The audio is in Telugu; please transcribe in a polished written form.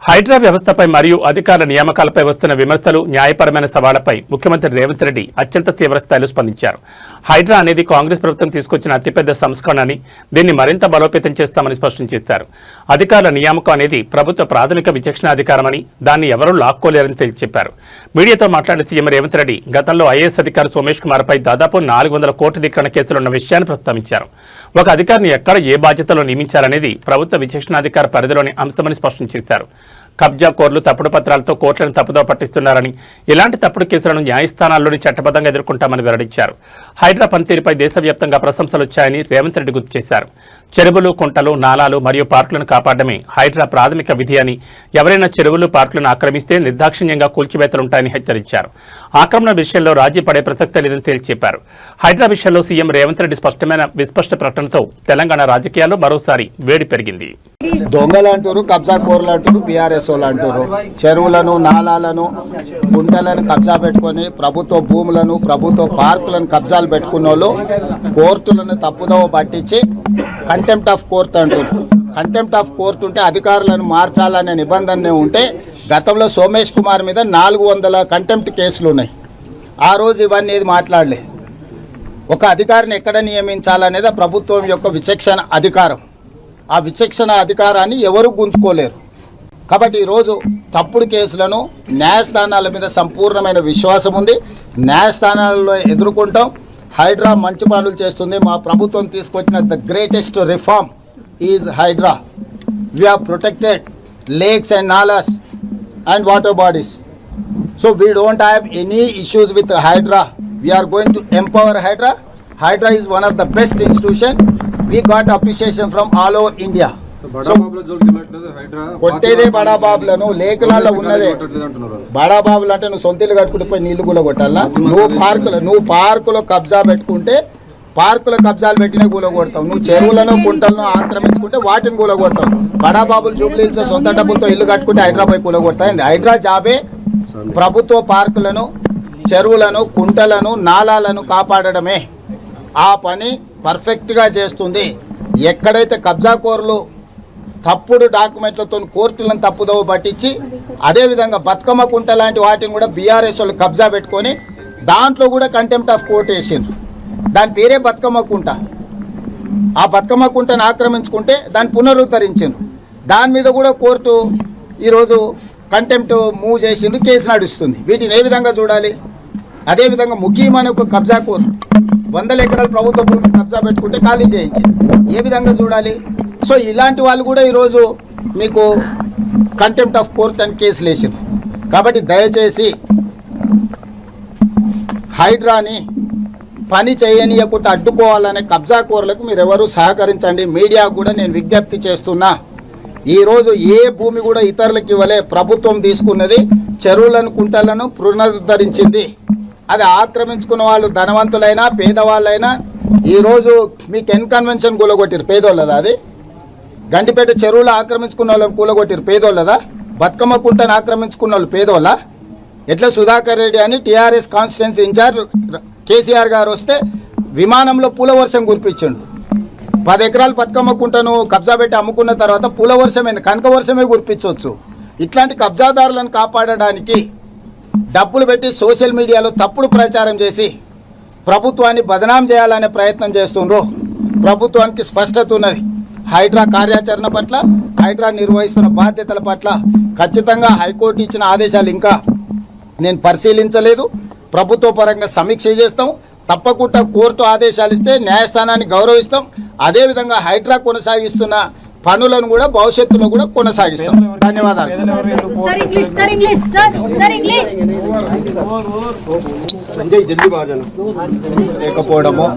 హైడ్రా వ్యవస్థపై మరియు అధికారుల నియామకాలపై వస్తున్న విమర్శలు, న్యాయపరమైన సవాళ్లపై ముఖ్యమంత్రి రేవంత్ రెడ్డి అత్యంత తీవ్ర స్థాయిలో స్పందించారు. హైడ్రా అనేది కాంగ్రెస్ ప్రభుత్వం తీసుకొచ్చిన అతిపెద్ద సంస్కరణ అని, దీన్ని మరింత బలోపేతం చేస్తామని స్పష్టం చేశారు. అధికారుల నియామకం అనేది ప్రభుత్వ ప్రాథమిక విచక్షణ అధికారమని, దాన్ని ఎవరూ లాక్కోలేరని తేల్చి చెప్పారు. మీడియాతో మాట్లాడిన సీఎం రేవంత్ రెడ్డి గతంలో ఐఏఎస్ అధికారి సోమేష్ కుమార్పై దాదాపు 400 కోట్ల ధిక్కరణ కేసులున్న విషయాన్ని ప్రస్తావించారు. ఒక అధికారిని ఎక్కడ ఏ బాధ్యతలో నియమించాలనేది ప్రభుత్వ విచక్షణాధికార పరిధిలోని అంశమని స్పష్టం చేశారు. కబ్జా కోర్లు తప్పుడు పత్రాలతో కోర్టులను తప్పుదో పట్టిస్తున్నారని, ఇలాంటి తప్పుడు కేసులను న్యాయస్థానాల్లోని చట్టబద్ధంగా ఎదుర్కొంటామని వెల్లడించారు. హైడ్రా పనితీరుపై దేశవ్యాప్తంగా ప్రశంసలు వచ్చాయని రేవంత్ రెడ్డి గుర్తు చేశారు. చెరువులు, కుంటలు, నాలాలు మరియు పార్కులను కాపాడమే హైడ్రా ప్రాథమిక విధి అని, ఎవరైనా చెరువులు, పార్కులను ఆక్రమిస్తే నిర్దాక్షిణ్యంగా కూల్చివేతలుంటాయని హెచ్చరించారు. ఆక్రమణ విషయంలో రాజీ పడే ప్రసక్తే లేదని తేల్చి చెప్పారు. హైడ్రా విషయంలో సీఎం రేవంత్ రెడ్డి విస్పష్ట ప్రకటనతో తెలంగాణ రాజకీయాల్లో మరోసారి వేడి పెరిగింది. దొంగలు అంటారు, కబ్జా కోర్లు అంటారు, బీఆర్ఎస్ వాళ్ళు అంటారు. చెరువులను, నాలాలను, గుంటలను కబ్జా పెట్టుకొని ప్రభుత్వ భూములను, ప్రభుత్వ పార్కులను కబ్జాలు పెట్టుకున్న వాళ్ళు కోర్టులను తప్పుదోవ పట్టించి కంటెంప్ట్ ఆఫ్ కోర్ట్ అంటారు. కంటెంప్ట్ ఆఫ్ కోర్టు ఉంటే అధికారులను మార్చాలనే నిబంధన ఉంటే గతంలో సోమేష్ కుమార్ మీద 400 కంటెంప్ట్ కేసులు ఉన్నాయి. ఆ రోజు ఇవన్నీ ఏది మాట్లాడలే. ఒక అధికారిని ఎక్కడ నియమించాలనేది ప్రభుత్వం యొక్క విచక్షణ అధికారం. ఆ విచక్షణ అధికారాన్ని ఎవరు గుంజుకోలేరు. కాబట్టి ఈరోజు తప్పుడు కేసులను న్యాయస్థానాల మీద సంపూర్ణమైన విశ్వాసం ఉంది. న్యాయస్థానాలలో ఎదుర్కొంటాం. హైడ్రా మంచి పనులు చేస్తుంది. మా ప్రభుత్వం తీసుకొచ్చిన the greatest reform is HYDRAA. We have protected lakes and nalas and water bodies. So we don't have any issues with HYDRAA. We are going to empower HYDRAA. HYDRAA is one of the best institution. We got appreciation from all over India. So కొట్టేదే బడాబాబులను, లేఖనాల్లో ఉన్నదే బడాబాబులు అంటే నువ్వు సొంతలు కట్టుకుంటే పోయి నీళ్లు కూడా కొట్టాలా. నువ్వు పార్కులో కబ్జా పెట్టుకుంటే పార్కులో కబ్జాలు పెట్టినా కూలగొడతావు. నువ్వు చెరువులను, కుంటలను ఆక్రమించుకుంటే వాటిని కూలగొడతావు. బడాబాబులు జూబ్లీహిల్స్ సొంత డబ్బులతో ఇల్లు కట్టుకుంటే హైదరాబాద్ కూలగొడతాయి. హైడ్రా జాబే ప్రభుత్వ పార్కులను, చెరువులను, కుంటలను, నాలాలను కాపాడడమే. ఆ పని పర్ఫెక్ట్గా చేస్తుంది. ఎక్కడైతే కబ్జా కోర్లు తప్పుడు డాక్యుమెంట్లతో కోర్టులను తప్పుదోవ పట్టించి, అదేవిధంగా బతుకమ్మ కుంట లాంటి వాటిని కూడా బీఆర్ఎస్ వాళ్ళు కబ్జా పెట్టుకొని దాంట్లో కూడా కంటెంప్ట్ ఆఫ్ కోర్ట్ వేసిండ్రు. దాని పేరే బతుకమ్మ కుంట. ఆ బతుకమ్మ కుంటను ఆక్రమించుకుంటే దాన్ని పునరుద్ధరించిండ్రు. దాని మీద కూడా కోర్టు ఈరోజు కంటెంప్ట్ మూవ్ చేసిండ్రు, కేసు నడుస్తుంది. వీటిని ఏ విధంగా చూడాలి? అదేవిధంగా ముఖీం అనే ఒక కబ్జా కోర్టు 100 ఎకరాల ప్రభుత్వ భూమిని కబ్జా పెట్టుకుంటే ఖాళీ చేయించింది. ఏ విధంగా చూడాలి? సో ఇలాంటి వాళ్ళు కూడా ఈరోజు మీకు కంటెంప్ట్ ఆఫ్ కోర్ట్ అని కేసులు వేసారు. కాబట్టి దయచేసి హైడ్రాని పని చేయనీయకుండా అడ్డుకోవాలనే కబ్జా కోర్లకు మీరు ఎవరు సహకరించండి. మీడియా కూడా నేను విజ్ఞప్తి చేస్తున్నా. ఈరోజు ఏ భూమి కూడా ఇతరులకు ఇవ్వలే. ప్రభుత్వం తీసుకున్నది చెరువులను, కుంటలను పునరుద్ధరించింది. అది ఆక్రమించుకున్న వాళ్ళు ధనవంతులైనా పేదవాళ్ళైనా ఈరోజు మీకు కన్వెన్షన్ కూలగొట్టారు పేదోళ్ళదా? అది గండిపేట చెరువులు ఆక్రమించుకున్న వాళ్ళని కూలగొట్టారు పేదోళ్ళదా? బతుకమ్మ కుంటను ఆక్రమించుకున్న వాళ్ళు పేదోళ్ళ? ఎట్లా సుధాకర్ రెడ్డి అని టీఆర్ఎస్ కాన్స్టిట్యున్సీ ఇన్ఛార్జ్ కేసీఆర్ గారు వస్తే విమానంలో పూల వర్షం కురిపించండు. 10 ఎకరాలు బతుకమ్మ కుంటను కబ్జా పెట్టి అమ్ముకున్న తర్వాత పూల వర్షమైంది, కనక వర్షమే కురిపించవచ్చు. ఇట్లాంటి కబ్జాదారులను కాపాడడానికి డబ్బులు పెట్టి సోషల్ మీడియాలో తప్పుడు ప్రచారం చేసి ప్రభుత్వాన్ని బదనాం చేయాలనే ప్రయత్నం చేస్తుండ్రు. ప్రభుత్వానికి స్పష్టత ఉన్నది. హైడ్రా కార్యాచరణ పట్ల, హైడ్రా నిర్వహిస్తున్న బాధ్యతల పట్ల ఖచ్చితంగా హైకోర్టు ఇచ్చిన ఆదేశాలు ఇంకా నేను పరిశీలించలేదు. ప్రభుత్వ పరంగా సమీక్ష చేస్తాం. తప్పకుండా కోర్టు ఆదేశాలు ఇస్తే న్యాయస్థానాన్ని గౌరవిస్తాం. అదేవిధంగా హైడ్రా కొనసాగిస్తున్న పనులను కూడా భవిష్యత్తులో కూడా కొనసాగిస్తాం. ధన్యవాదాలు. సంజయ్ జల్దీ లేకపోవడము